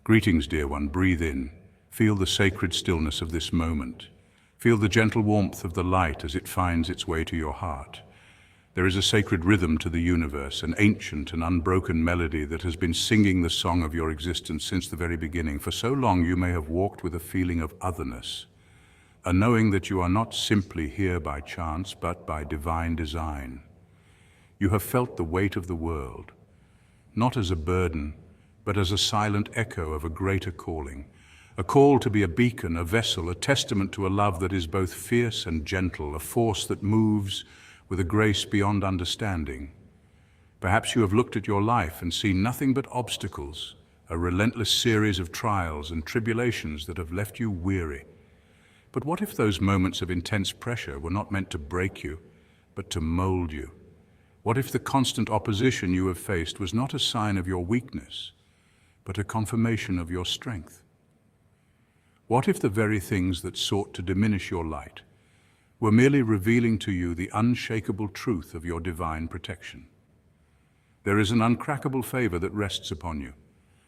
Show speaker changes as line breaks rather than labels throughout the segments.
Greetings, dear one. Breathe in. Feel the sacred stillness of this moment. Feel the gentle warmth of the light as it finds its way to your heart. There is a sacred rhythm to the universe, an ancient and unbroken melody that has been singing the song of your existence since the very beginning. For so long you may have walked with a feeling of otherness, a knowing that you are not simply here by chance, but by divine design. You have felt the weight of the world, not as a burden, but as a silent echo of a greater calling, a call to be a beacon, a vessel, a testament to a love that is both fierce and gentle, a force that moves with a grace beyond understanding. Perhaps you have looked at your life and seen nothing but obstacles, a relentless series of trials and tribulations that have left you weary. But what if those moments of intense pressure were not meant to break you, but to mold you? What if the constant opposition you have faced was not a sign of your weakness, but a confirmation of your strength? What if the very things that sought to diminish your light were merely revealing to you the unshakable truth of your divine protection? There is an uncrackable favor that rests upon you,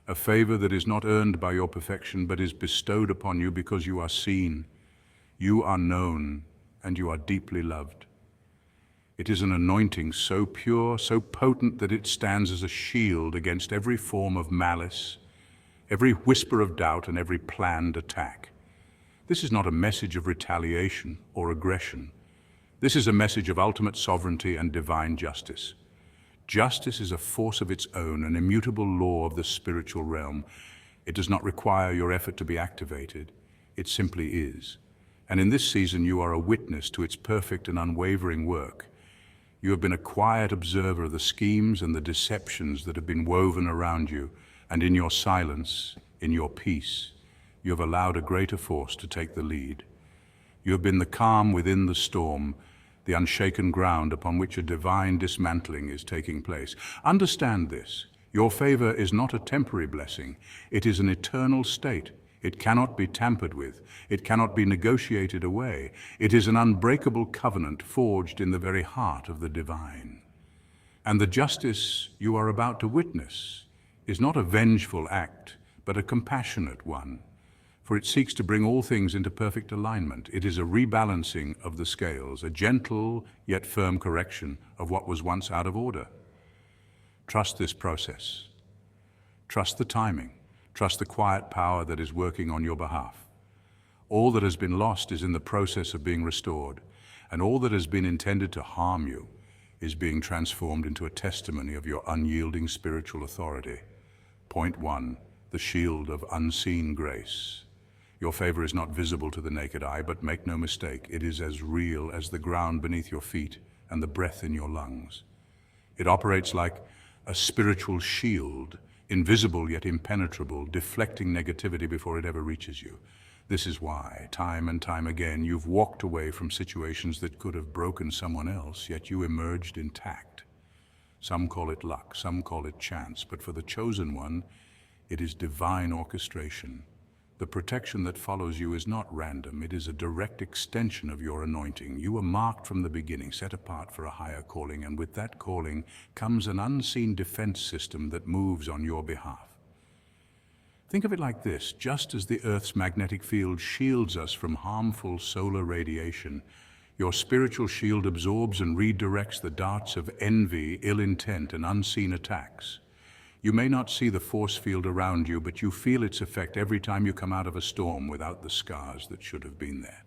a favor that is not earned by your perfection, but is bestowed upon you because you are seen, you are known, and you are deeply loved. It is an anointing so pure, so potent that it stands as a shield against every form of malice, every whisper of doubt, and every planned attack. This is not a message of retaliation or aggression. This is a message of ultimate sovereignty and divine justice. Justice is a force of its own, an immutable law of the spiritual realm. It does not require your effort to be activated. It simply is. And in this season, you are a witness to its perfect and unwavering work. You have been a quiet observer of the schemes and the deceptions that have been woven around you, and in your silence, in your peace, you have allowed a greater force to take the lead. You have been the calm within the storm, the unshaken ground upon which a divine dismantling is taking place. Understand this. Your favor is not a temporary blessing. It is an eternal state. It cannot be tampered with. It cannot be negotiated away. It is an unbreakable covenant forged in the very heart of the divine. And the justice you are about to witness is not a vengeful act, but a compassionate one, for it seeks to bring all things into perfect alignment. It is a rebalancing of the scales, a gentle yet firm correction of what was once out of order. Trust this process. Trust the timing. Trust the quiet power that is working on your behalf. All that has been lost is in the process of being restored, and all that has been intended to harm you is being transformed into a testimony of your unyielding spiritual authority. Point 1, the shield of unseen grace. Your favor is not visible to the naked eye, but make no mistake, it is as real as the ground beneath your feet and the breath in your lungs. It operates like a spiritual shield, invisible yet impenetrable, deflecting negativity before it ever reaches you. This is why, time and time again, you've walked away from situations that could have broken someone else, yet you emerged intact. Some call it luck, some call it chance, but for the chosen one, it is divine orchestration. The protection that follows you is not random, it is a direct extension of your anointing. You were marked from the beginning, set apart for a higher calling, and with that calling comes an unseen defense system that moves on your behalf. Think of it like this: just as the Earth's magnetic field shields us from harmful solar radiation, your spiritual shield absorbs and redirects the darts of envy, ill intent, and unseen attacks. You may not see the force field around you, but you feel its effect every time you come out of a storm without the scars that should have been there.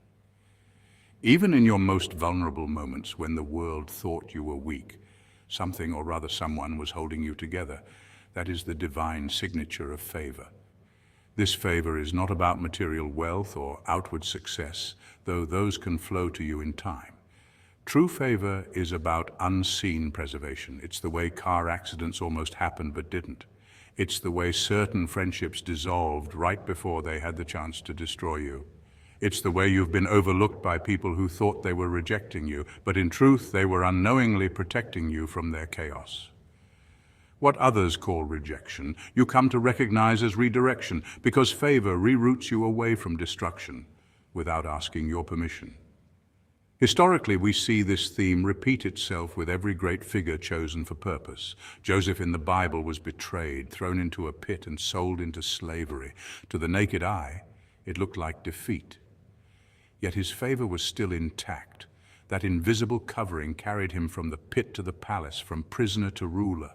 Even in your most vulnerable moments, when the world thought you were weak, something, or rather someone, was holding you together. That is the divine signature of favor. This favor is not about material wealth or outward success, though those can flow to you in time. True favor is about unseen preservation. It's the way car accidents almost happened but didn't. It's the way certain friendships dissolved right before they had the chance to destroy you. It's the way you've been overlooked by people who thought they were rejecting you, but in truth they were unknowingly protecting you from their chaos. What others call rejection, you come to recognize as redirection, because favor reroutes you away from destruction without asking your permission. Historically, we see this theme repeat itself with every great figure chosen for purpose. Joseph in the Bible was betrayed, thrown into a pit, and sold into slavery. To the naked eye, it looked like defeat. Yet his favor was still intact. That invisible covering carried him from the pit to the palace, from prisoner to ruler.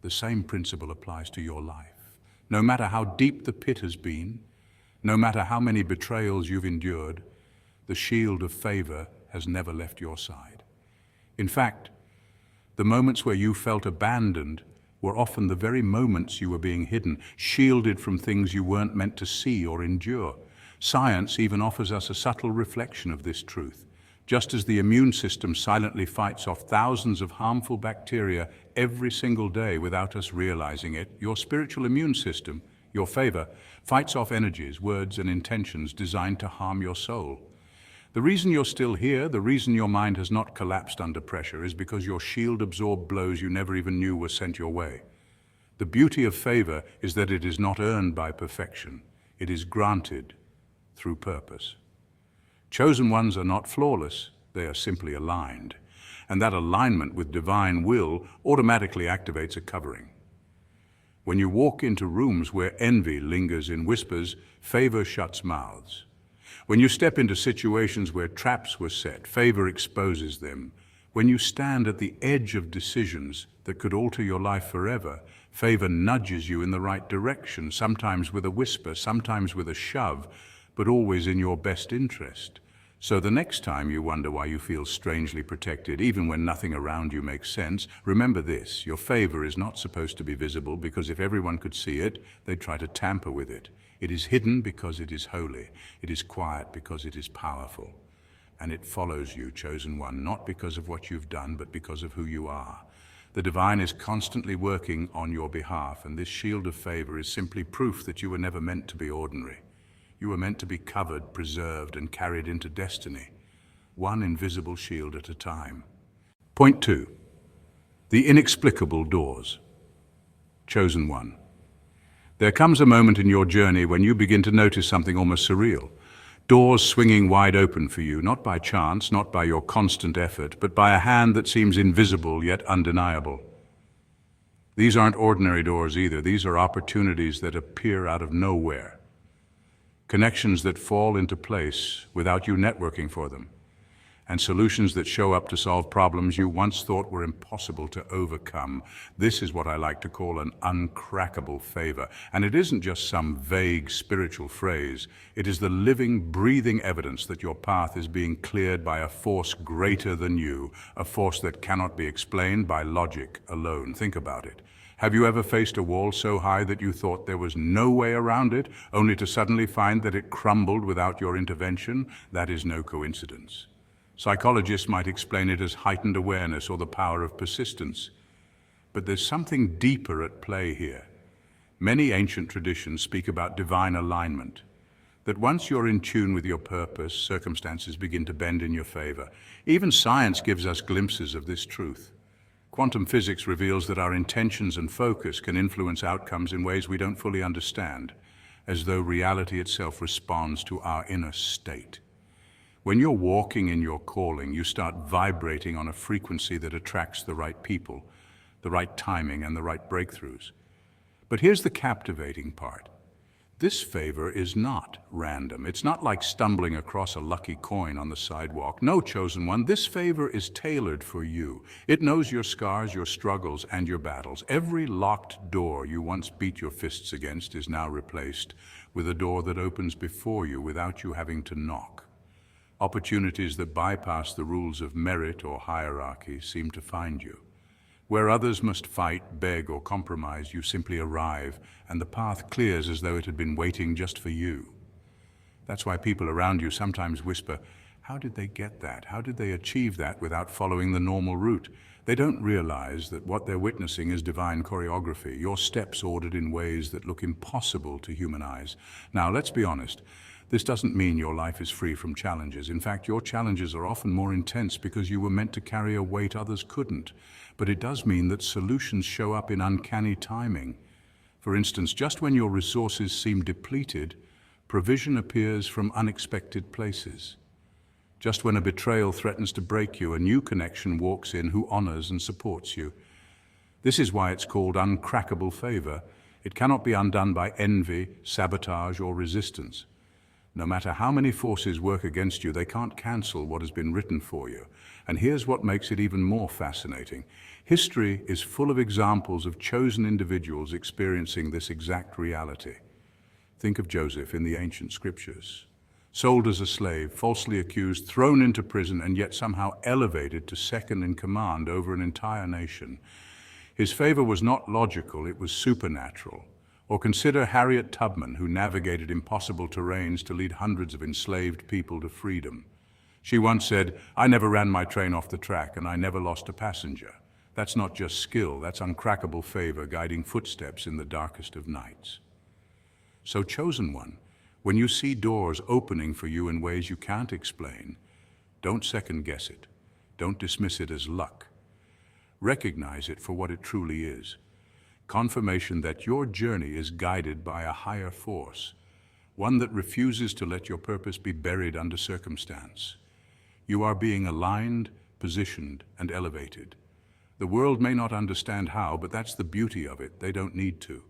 The same principle applies to your life. No matter how deep the pit has been, no matter how many betrayals you've endured, the shield of favor has never left your side. In fact, the moments where you felt abandoned were often the very moments you were being hidden, shielded from things you weren't meant to see or endure. Science even offers us a subtle reflection of this truth. Just as the immune system silently fights off thousands of harmful bacteria every single day without us realizing it, your spiritual immune system, your favor, fights off energies, words, and intentions designed to harm your soul. The reason you're still here, the reason your mind has not collapsed under pressure, is because your shield absorbed blows you never even knew were sent your way. The beauty of favor is that it is not earned by perfection. It is granted through purpose. Chosen ones are not flawless, they are simply aligned. And that alignment with divine will automatically activates a covering. When you walk into rooms where envy lingers in whispers, favor shuts mouths. When you step into situations where traps were set, favor exposes them. When you stand at the edge of decisions that could alter your life forever, favor nudges you in the right direction, sometimes with a whisper, sometimes with a shove, but always in your best interest. So the next time you wonder why you feel strangely protected, even when nothing around you makes sense, remember this: your favor is not supposed to be visible, because if everyone could see it, they'd try to tamper with it. It is hidden because it is holy. It is quiet because it is powerful. And it follows you, chosen one, not because of what you've done, but because of who you are. The divine is constantly working on your behalf, and this shield of favor is simply proof that you were never meant to be ordinary. You were meant to be covered, preserved, and carried into destiny, one invisible shield at a time. Point 2. The inexplicable doors. Chosen one. There comes a moment in your journey when you begin to notice something almost surreal. Doors swinging wide open for you, not by chance, not by your constant effort, but by a hand that seems invisible yet undeniable. These aren't ordinary doors either. These are opportunities that appear out of nowhere. Connections that fall into place without you networking for them. And solutions that show up to solve problems you once thought were impossible to overcome. This is what I like to call an uncrackable favor. And it isn't just some vague spiritual phrase. It is the living, breathing evidence that your path is being cleared by a force greater than you, a force that cannot be explained by logic alone. Think about it. Have you ever faced a wall so high that you thought there was no way around it, only to suddenly find that it crumbled without your intervention? That is no coincidence. Psychologists might explain it as heightened awareness or the power of persistence. But there's something deeper at play here. Many ancient traditions speak about divine alignment, that once you're in tune with your purpose, circumstances begin to bend in your favor. Even science gives us glimpses of this truth. Quantum physics reveals that our intentions and focus can influence outcomes in ways we don't fully understand, as though reality itself responds to our inner state. When you're walking in your calling, you start vibrating on a frequency that attracts the right people, the right timing, and the right breakthroughs. But here's the captivating part. This favor is not random. It's not like stumbling across a lucky coin on the sidewalk. No, chosen one, this favor is tailored for you. It knows your scars, your struggles, and your battles. Every locked door you once beat your fists against is now replaced with a door that opens before you without you having to knock. Opportunities that bypass the rules of merit or hierarchy seem to find you. Where others must fight, beg, or compromise, you simply arrive, and the path clears as though it had been waiting just for you. That's why people around you sometimes whisper, "How did they get that? How did they achieve that without following the normal route?" They don't realize that what they're witnessing is divine choreography, your steps ordered in ways that look impossible to human eyes. Now, let's be honest. This doesn't mean your life is free from challenges. In fact, your challenges are often more intense because you were meant to carry a weight others couldn't. But it does mean that solutions show up in uncanny timing. For instance, just when your resources seem depleted, provision appears from unexpected places. Just when a betrayal threatens to break you, a new connection walks in who honors and supports you. This is why it's called uncrackable favor. It cannot be undone by envy, sabotage, or resistance. No matter how many forces work against you, they can't cancel what has been written for you. And here's what makes it even more fascinating. History is full of examples of chosen individuals experiencing this exact reality. Think of Joseph in the ancient scriptures. Sold as a slave, falsely accused, thrown into prison, and yet somehow elevated to second in command over an entire nation. His favor was not logical, it was supernatural. Or consider Harriet Tubman, who navigated impossible terrains to lead hundreds of enslaved people to freedom. She once said, "I never ran my train off the track and I never lost a passenger." That's not just skill, that's uncrackable favor guiding footsteps in the darkest of nights. So, chosen one, when you see doors opening for you in ways you can't explain, don't second guess it. Don't dismiss it as luck. Recognize it for what it truly is. Confirmation that your journey is guided by a higher force, one that refuses to let your purpose be buried under circumstance. You are being aligned, positioned, and elevated. The world may not understand how, but that's the beauty of it. They don't need to.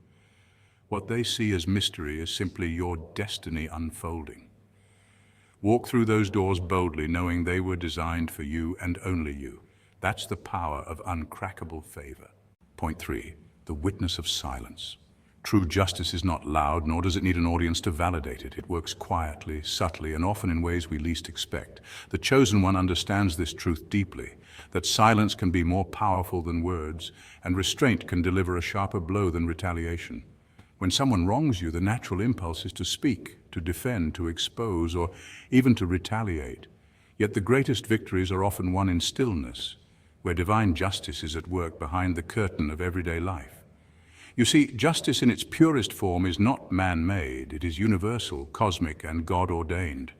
What they see as mystery is simply your destiny unfolding. Walk through those doors boldly, knowing they were designed for you and only you. That's the power of uncrackable favor. Point 3. The witness of silence. True justice is not loud, nor does it need an audience to validate it. It works quietly, subtly, and often in ways we least expect. The chosen one understands this truth deeply, that silence can be more powerful than words, and restraint can deliver a sharper blow than retaliation. When someone wrongs you, the natural impulse is to speak, to defend, to expose, or even to retaliate. Yet the greatest victories are often won in stillness, where divine justice is at work behind the curtain of everyday life. You see, justice in its purest form is not man-made. It is universal, cosmic, and God-ordained.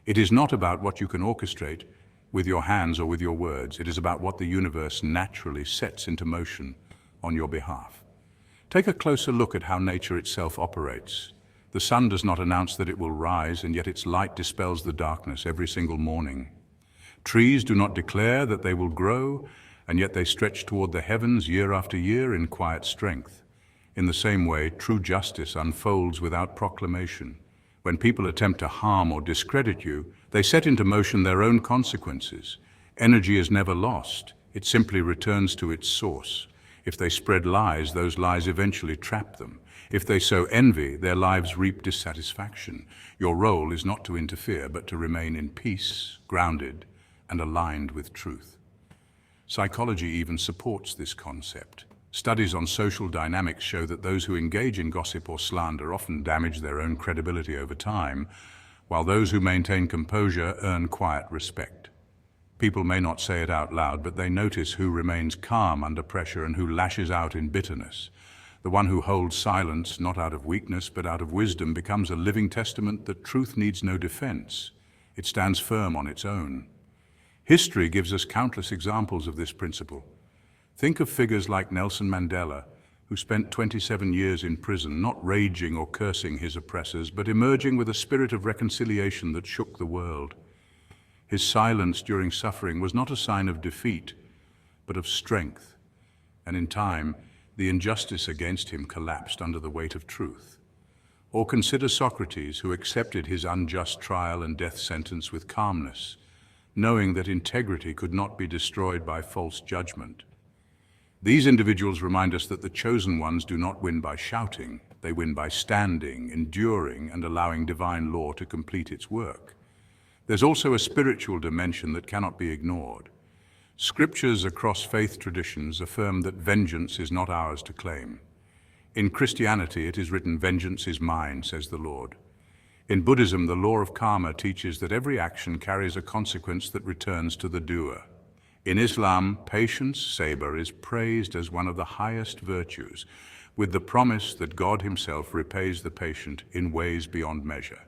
It is not about what you can orchestrate with your hands or with your words. It is about what the universe naturally sets into motion on your behalf. Take a closer look at how nature itself operates. The sun does not announce that it will rise, and yet its light dispels the darkness every single morning. Trees do not declare that they will grow, and yet they stretch toward the heavens year after year in quiet strength. In the same way, true justice unfolds without proclamation. When people attempt to harm or discredit you, they set into motion their own consequences. Energy is never lost. It simply returns to its source. If they spread lies, those lies eventually trap them. If they sow envy, their lives reap dissatisfaction. Your role is not to interfere, but to remain in peace, grounded, and aligned with truth. Psychology even supports this concept. Studies on social dynamics show that those who engage in gossip or slander often damage their own credibility over time, while those who maintain composure earn quiet respect. People may not say it out loud, but they notice who remains calm under pressure and who lashes out in bitterness. The one who holds silence, not out of weakness, but out of wisdom, becomes a living testament that truth needs no defense. It stands firm on its own. History gives us countless examples of this principle. Think of figures like Nelson Mandela, who spent 27 years in prison, not raging or cursing his oppressors, but emerging with a spirit of reconciliation that shook the world. His silence during suffering was not a sign of defeat, but of strength. And in time, the injustice against him collapsed under the weight of truth. Or consider Socrates, who accepted his unjust trial and death sentence with calmness, knowing that integrity could not be destroyed by false judgment. These individuals remind us that the chosen ones do not win by shouting. They win by standing, enduring, and allowing divine law to complete its work. There's also a spiritual dimension that cannot be ignored. Scriptures across faith traditions affirm that vengeance is not ours to claim. In Christianity, it is written, "Vengeance is mine, says the Lord." In Buddhism, the law of karma teaches that every action carries a consequence that returns to the doer. In Islam, patience, sabr, is praised as one of the highest virtues, with the promise that God himself repays the patient in ways beyond measure.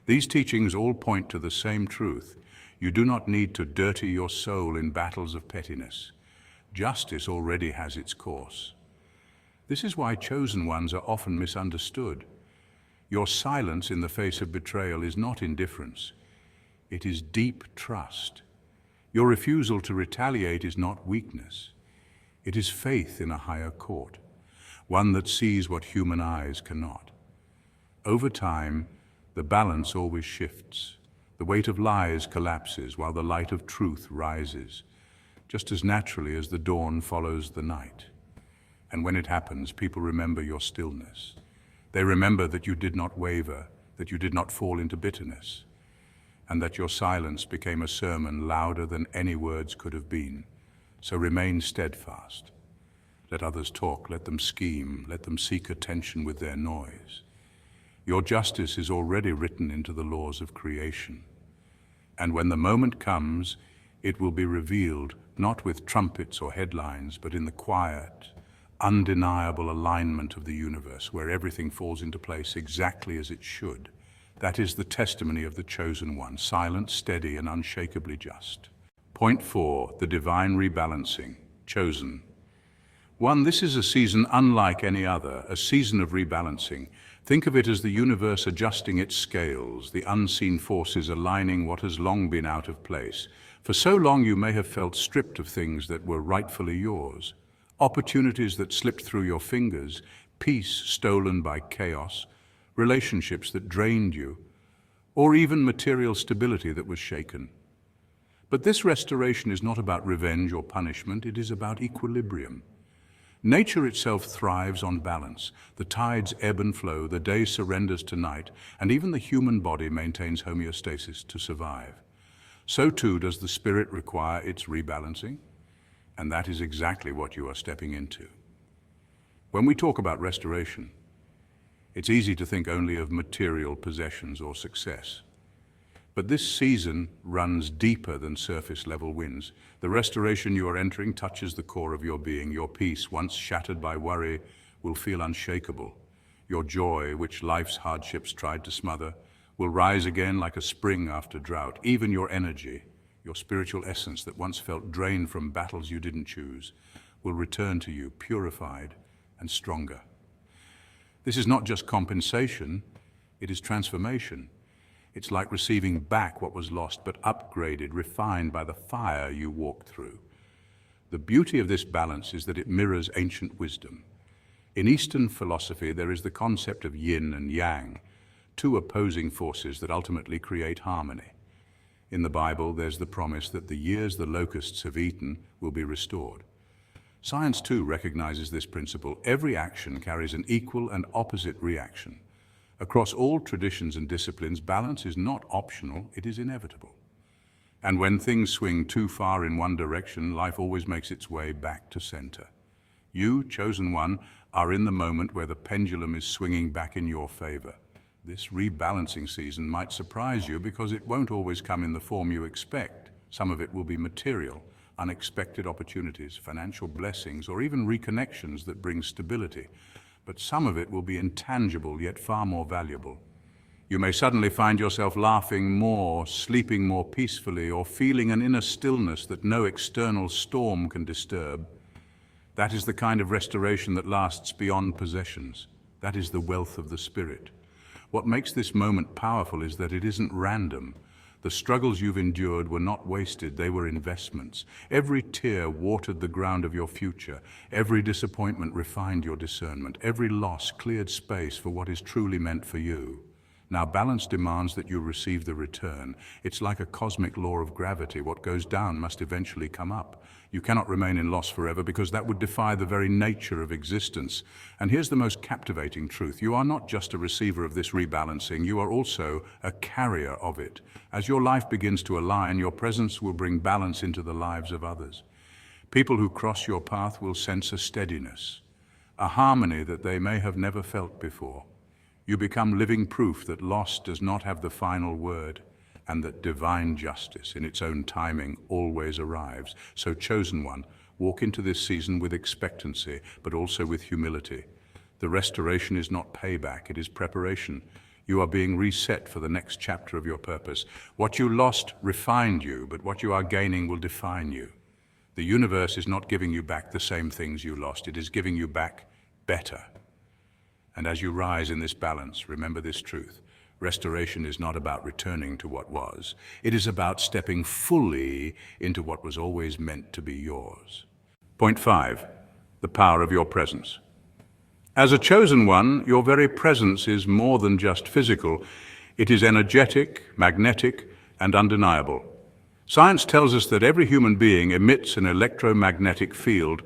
These teachings all point to the same truth. You do not need to dirty your soul in battles of pettiness. Justice already has its course. This is why chosen ones are often misunderstood. Your silence in the face of betrayal is not indifference. It is deep trust. Your refusal to retaliate is not weakness. It is faith in a higher court, one that sees what human eyes cannot. Over time, the balance always shifts. The weight of lies collapses while the light of truth rises, just as naturally as the dawn follows the night. And when it happens, people remember your stillness. They remember that you did not waver, that you did not fall into bitterness, and that your silence became a sermon louder than any words could have been. So remain steadfast. Let others talk, let them scheme, let them seek attention with their noise. Your justice is already written into the laws of creation. And when the moment comes, it will be revealed not with trumpets or headlines, but in the quiet, undeniable alignment of the universe, where everything falls into place exactly as it should. That is the testimony of the chosen one, silent, steady, and unshakably just. Point 4, the divine rebalancing, chosen. 1. This is a season unlike any other, a season of rebalancing. Think of it as the universe adjusting its scales, the unseen forces aligning what has long been out of place. For so long you may have felt stripped of things that were rightfully yours, opportunities that slipped through your fingers, peace stolen by chaos, relationships that drained you, or even material stability that was shaken. But this restoration is not about revenge or punishment, it is about equilibrium. Nature itself thrives on balance. The tides ebb and flow, the day surrenders to night, and even the human body maintains homeostasis to survive. So too does the spirit require its rebalancing, and that is exactly what you are stepping into. When we talk about restoration, it's easy to think only of material possessions or success. But this season runs deeper than surface-level winds. The restoration you are entering touches the core of your being. Your peace, once shattered by worry, will feel unshakable. Your joy, which life's hardships tried to smother, will rise again like a spring after drought. Even your energy, your spiritual essence that once felt drained from battles you didn't choose, will return to you purified and stronger. This is not just compensation, it is transformation. It's like receiving back what was lost, but upgraded, refined by the fire you walked through. The beauty of this balance is that it mirrors ancient wisdom. In Eastern philosophy, there is the concept of yin and yang, two opposing forces that ultimately create harmony. In the Bible, there's the promise that the years the locusts have eaten will be restored. Science, too, recognizes this principle. Every action carries an equal and opposite reaction. Across all traditions and disciplines, balance is not optional, it is inevitable. And when things swing too far in one direction, life always makes its way back to center. You, chosen one, are in the moment where the pendulum is swinging back in your favor. This rebalancing season might surprise you because it won't always come in the form you expect. Some of it will be material, unexpected opportunities, financial blessings, or even reconnections that bring stability. But some of it will be intangible, yet far more valuable. You may suddenly find yourself laughing more, sleeping more peacefully, or feeling an inner stillness that no external storm can disturb. That is the kind of restoration that lasts beyond possessions. That is the wealth of the spirit. What makes this moment powerful is that it isn't random. The struggles you've endured were not wasted, they were investments. Every tear watered the ground of your future. Every disappointment refined your discernment. Every loss cleared space for what is truly meant for you. Now, balance demands that you receive the return. It's like a cosmic law of gravity. What goes down must eventually come up. You cannot remain in loss forever because that would defy the very nature of existence. And here's the most captivating truth. You are not just a receiver of this rebalancing, you are also a carrier of it. As your life begins to align, your presence will bring balance into the lives of others. People who cross your path will sense a steadiness, a harmony that they may have never felt before. You become living proof that loss does not have the final word, and that divine justice in its own timing always arrives. So, chosen one, walk into this season with expectancy, but also with humility. The restoration is not payback, it is preparation. You are being reset for the next chapter of your purpose. What you lost refined you, but what you are gaining will define you. The universe is not giving you back the same things you lost, it is giving you back better. And as you rise in this balance, remember this truth. Restoration is not about returning to what was. It is about stepping fully into what was always meant to be yours. Point 5. The power of your presence. As a chosen one, your very presence is more than just physical. It is energetic, magnetic, and undeniable. Science tells us that every human being emits an electromagnetic field,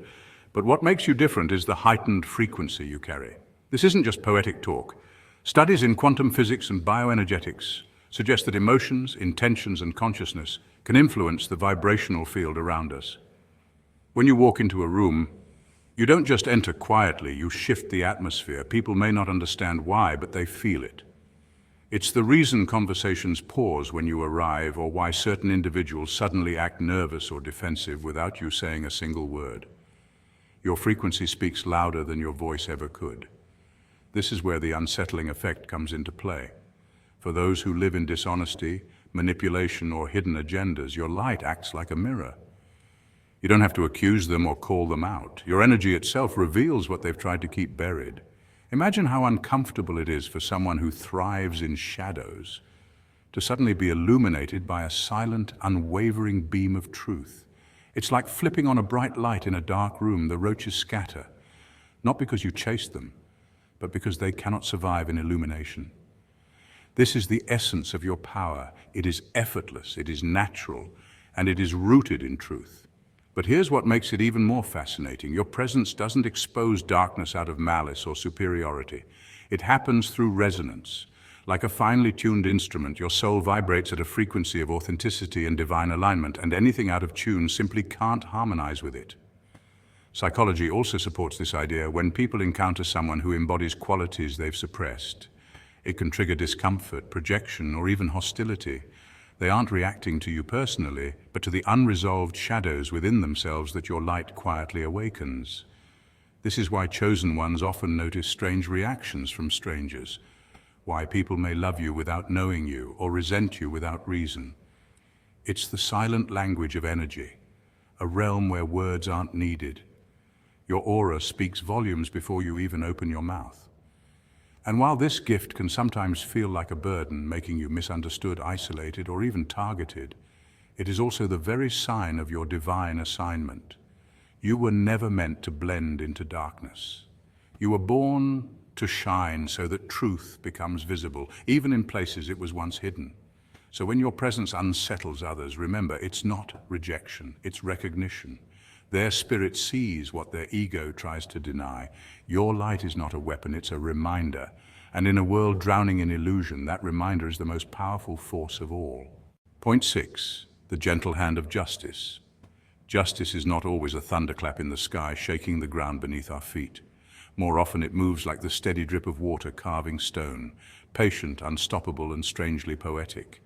but what makes you different is the heightened frequency you carry. This isn't just poetic talk. Studies in quantum physics and bioenergetics suggest that emotions, intentions, and consciousness can influence the vibrational field around us. When you walk into a room, you don't just enter quietly, you shift the atmosphere. People may not understand why, but they feel it. It's the reason conversations pause when you arrive, or why certain individuals suddenly act nervous or defensive without you saying a single word. Your frequency speaks louder than your voice ever could. This is where the unsettling effect comes into play. For those who live in dishonesty, manipulation, or hidden agendas, your light acts like a mirror. You don't have to accuse them or call them out. Your energy itself reveals what they've tried to keep buried. Imagine how uncomfortable it is for someone who thrives in shadows to suddenly be illuminated by a silent, unwavering beam of truth. It's like flipping on a bright light in a dark room. The roaches scatter, not because you chase them, but because they cannot survive in illumination. This is the essence of your power. It is effortless, it is natural, and it is rooted in truth. But here's what makes it even more fascinating. Your presence doesn't expose darkness out of malice or superiority. It happens through resonance. Like a finely tuned instrument, your soul vibrates at a frequency of authenticity and divine alignment, and anything out of tune simply can't harmonize with it. Psychology also supports this idea. When people encounter someone who embodies qualities they've suppressed, it can trigger discomfort, projection, or even hostility. They aren't reacting to you personally, but to the unresolved shadows within themselves that your light quietly awakens. This is why chosen ones often notice strange reactions from strangers, why people may love you without knowing you or resent you without reason. It's the silent language of energy, a realm where words aren't needed. Your aura speaks volumes before you even open your mouth. And while this gift can sometimes feel like a burden, making you misunderstood, isolated, or even targeted, it is also the very sign of your divine assignment. You were never meant to blend into darkness. You were born to shine so that truth becomes visible, even in places it was once hidden. So when your presence unsettles others, remember, it's not rejection, it's recognition. Their spirit sees what their ego tries to deny. Your light is not a weapon, it's a reminder. And in a world drowning in illusion, that reminder is the most powerful force of all. Point 6. The gentle hand of justice. Justice is not always a thunderclap in the sky, shaking the ground beneath our feet. More often it moves like the steady drip of water carving stone, patient, unstoppable, and strangely poetic.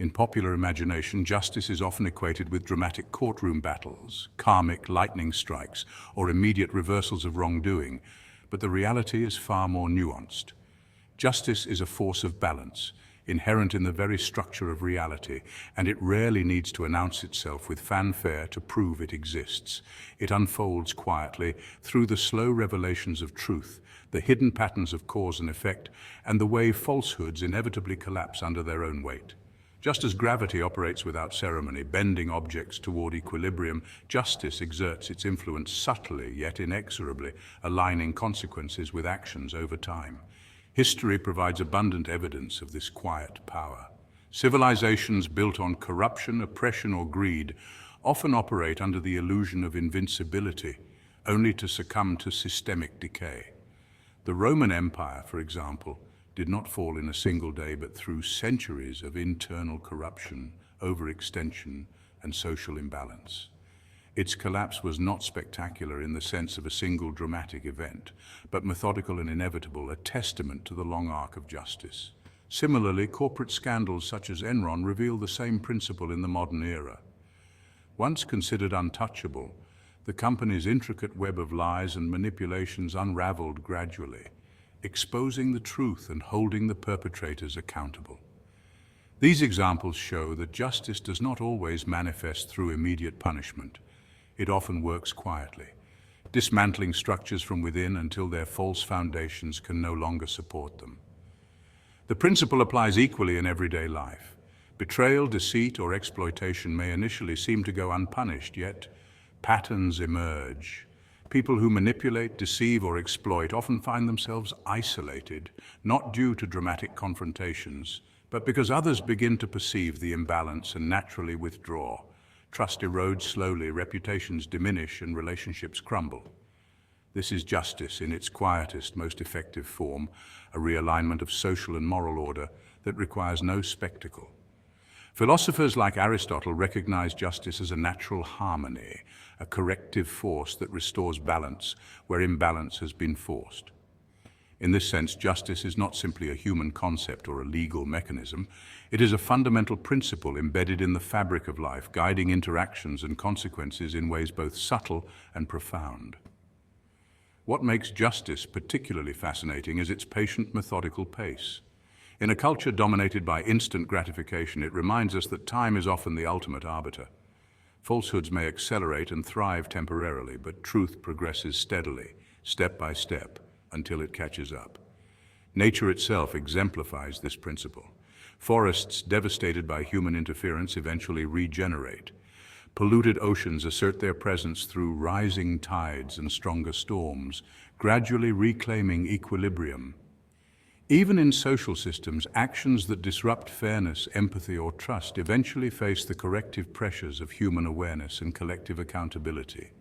In popular imagination, justice is often equated with dramatic courtroom battles, karmic lightning strikes, or immediate reversals of wrongdoing, but the reality is far more nuanced. Justice is a force of balance, inherent in the very structure of reality, and it rarely needs to announce itself with fanfare to prove it exists. It unfolds quietly through the slow revelations of truth, the hidden patterns of cause and effect, and the way falsehoods inevitably collapse under their own weight. Just as gravity operates without ceremony, bending objects toward equilibrium, justice exerts its influence subtly yet inexorably, aligning consequences with actions over time. History provides abundant evidence of this quiet power. Civilizations built on corruption, oppression, or greed often operate under the illusion of invincibility, only to succumb to systemic decay. The Roman Empire, for example, did not fall in a single day, but through centuries of internal corruption, overextension, and social imbalance. Its collapse was not spectacular in the sense of a single dramatic event, but methodical and inevitable, a testament to the long arc of justice. Similarly, corporate scandals such as Enron reveal the same principle in the modern era. Once considered untouchable, the company's intricate web of lies and manipulations unraveled gradually, exposing the truth and holding the perpetrators accountable. These examples show that justice does not always manifest through immediate punishment. It often works quietly, dismantling structures from within until their false foundations can no longer support them. The principle applies equally in everyday life. Betrayal, deceit, or exploitation may initially seem to go unpunished, yet patterns emerge. People who manipulate, deceive, or exploit often find themselves isolated, not due to dramatic confrontations, but because others begin to perceive the imbalance and naturally withdraw. Trust erodes slowly, reputations diminish, and relationships crumble. This is justice in its quietest, most effective form, a realignment of social and moral order that requires no spectacle. Philosophers like Aristotle recognize justice as a natural harmony, a corrective force that restores balance where imbalance has been forced. In this sense, justice is not simply a human concept or a legal mechanism. It is a fundamental principle embedded in the fabric of life, guiding interactions and consequences in ways both subtle and profound. What makes justice particularly fascinating is its patient, methodical pace. In a culture dominated by instant gratification, it reminds us that time is often the ultimate arbiter. Falsehoods may accelerate and thrive temporarily, but truth progresses steadily, step by step, until it catches up. Nature itself exemplifies this principle. Forests devastated by human interference eventually regenerate. Polluted oceans assert their presence through rising tides and stronger storms, gradually reclaiming equilibrium. Even in social systems, actions that disrupt fairness, empathy, or trust eventually face the corrective pressures of human awareness and collective accountability.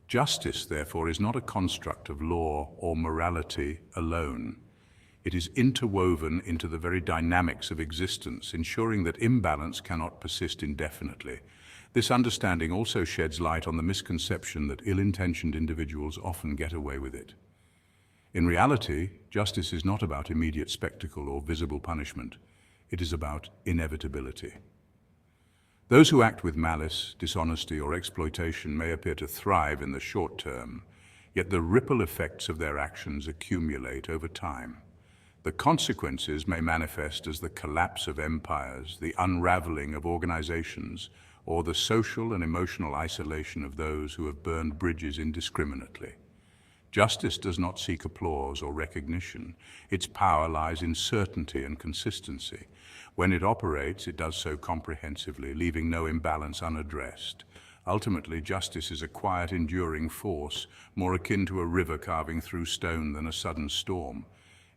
Justice, therefore, is not a construct of law or morality alone. It is interwoven into the very dynamics of existence, ensuring that imbalance cannot persist indefinitely. This understanding also sheds light on the misconception that ill-intentioned individuals often get away with it. In reality, justice is not about immediate spectacle or visible punishment. It is about inevitability. Those who act with malice, dishonesty, or exploitation may appear to thrive in the short term, yet the ripple effects of their actions accumulate over time. The consequences may manifest as the collapse of empires, the unraveling of organizations, or the social and emotional isolation of those who have burned bridges indiscriminately. Justice does not seek applause or recognition. Its power lies in certainty and consistency. When it operates, it does so comprehensively, leaving no imbalance unaddressed. Ultimately, justice is a quiet, enduring force, more akin to a river carving through stone than a sudden storm.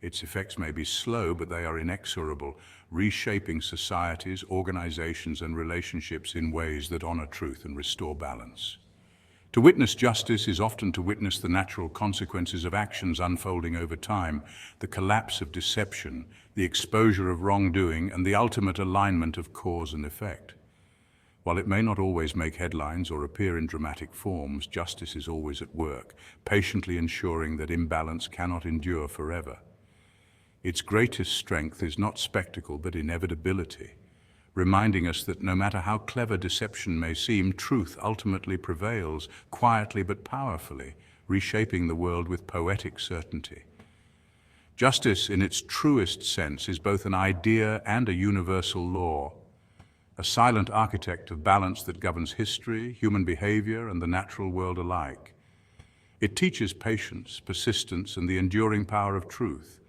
Its effects may be slow, but they are inexorable, reshaping societies, organizations, and relationships in ways that honor truth and restore balance. To witness justice is often to witness the natural consequences of actions unfolding over time, the collapse of deception, the exposure of wrongdoing, and the ultimate alignment of cause and effect. While it may not always make headlines or appear in dramatic forms, justice is always at work, patiently ensuring that imbalance cannot endure forever. Its greatest strength is not spectacle but inevitability, reminding us that no matter how clever deception may seem, truth ultimately prevails, quietly but powerfully, reshaping the world with poetic certainty. Justice, in its truest sense, is both an idea and a universal law, a silent architect of balance that governs history, human behavior, and the natural world alike. It teaches patience, persistence, and the enduring power of truth,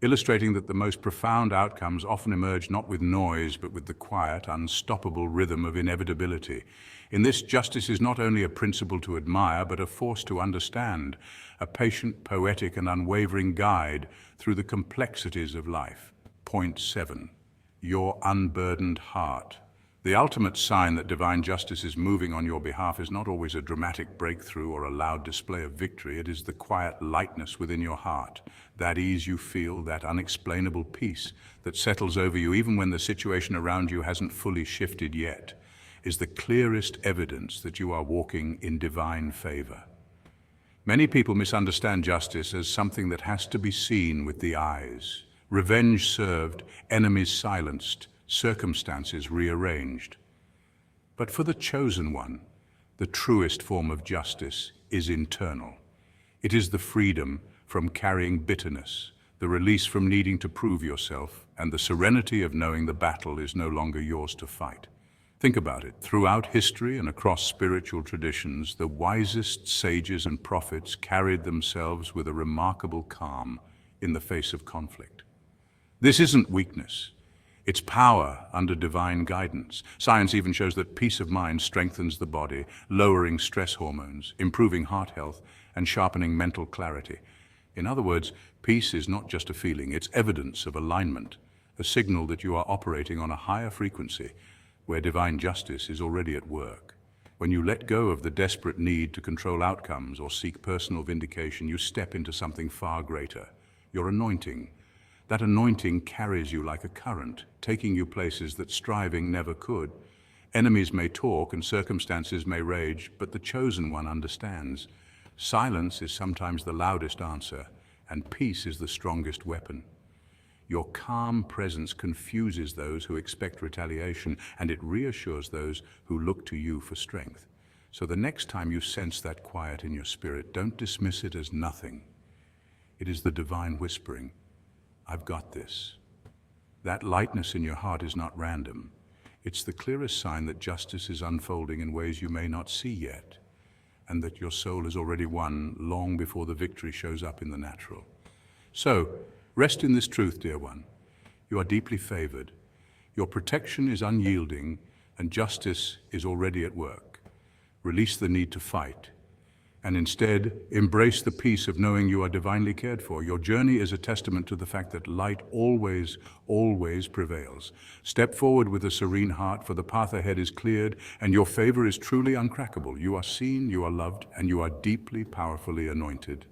illustrating that the most profound outcomes often emerge not with noise, but with the quiet, unstoppable rhythm of inevitability. In this, justice is not only a principle to admire, but a force to understand, a patient, poetic, and unwavering guide through the complexities of life. Point 7. Your unburdened heart. The ultimate sign that divine justice is moving on your behalf is not always a dramatic breakthrough or a loud display of victory. It is the quiet lightness within your heart, that ease you feel, that unexplainable peace that settles over you even when the situation around you hasn't fully shifted yet, is the clearest evidence that you are walking in divine favor. Many people misunderstand justice as something that has to be seen with the eyes. Revenge served, enemies silenced, circumstances rearranged. But for the chosen one, the truest form of justice is internal. It is the freedom from carrying bitterness, the release from needing to prove yourself, and the serenity of knowing the battle is no longer yours to fight. Think about it. Throughout history and across spiritual traditions, the wisest sages and prophets carried themselves with a remarkable calm in the face of conflict. This isn't weakness. It's power under divine guidance. Science even shows that peace of mind strengthens the body, lowering stress hormones, improving heart health, and sharpening mental clarity. In other words, peace is not just a feeling, it's evidence of alignment, a signal that you are operating on a higher frequency where divine justice is already at work. When you let go of the desperate need to control outcomes or seek personal vindication, you step into something far greater, your anointing. That anointing carries you like a current, taking you places that striving never could. Enemies may talk and circumstances may rage, but the chosen one understands. Silence is sometimes the loudest answer, and peace is the strongest weapon. Your calm presence confuses those who expect retaliation, and it reassures those who look to you for strength. So the next time you sense that quiet in your spirit, don't dismiss it as nothing. It is the divine whispering, "I've got this." That lightness in your heart is not random. It's the clearest sign that justice is unfolding in ways you may not see yet, and that your soul has already won long before the victory shows up in the natural. So, rest in this truth, dear one. You are deeply favored. Your protection is unyielding, and justice is already at work. Release the need to fight, and instead embrace the peace of knowing you are divinely cared for. Your journey is a testament to the fact that light always, always prevails. Step forward with a serene heart, for the path ahead is cleared, and your favor is truly uncrackable. You are seen, you are loved, and you are deeply, powerfully anointed.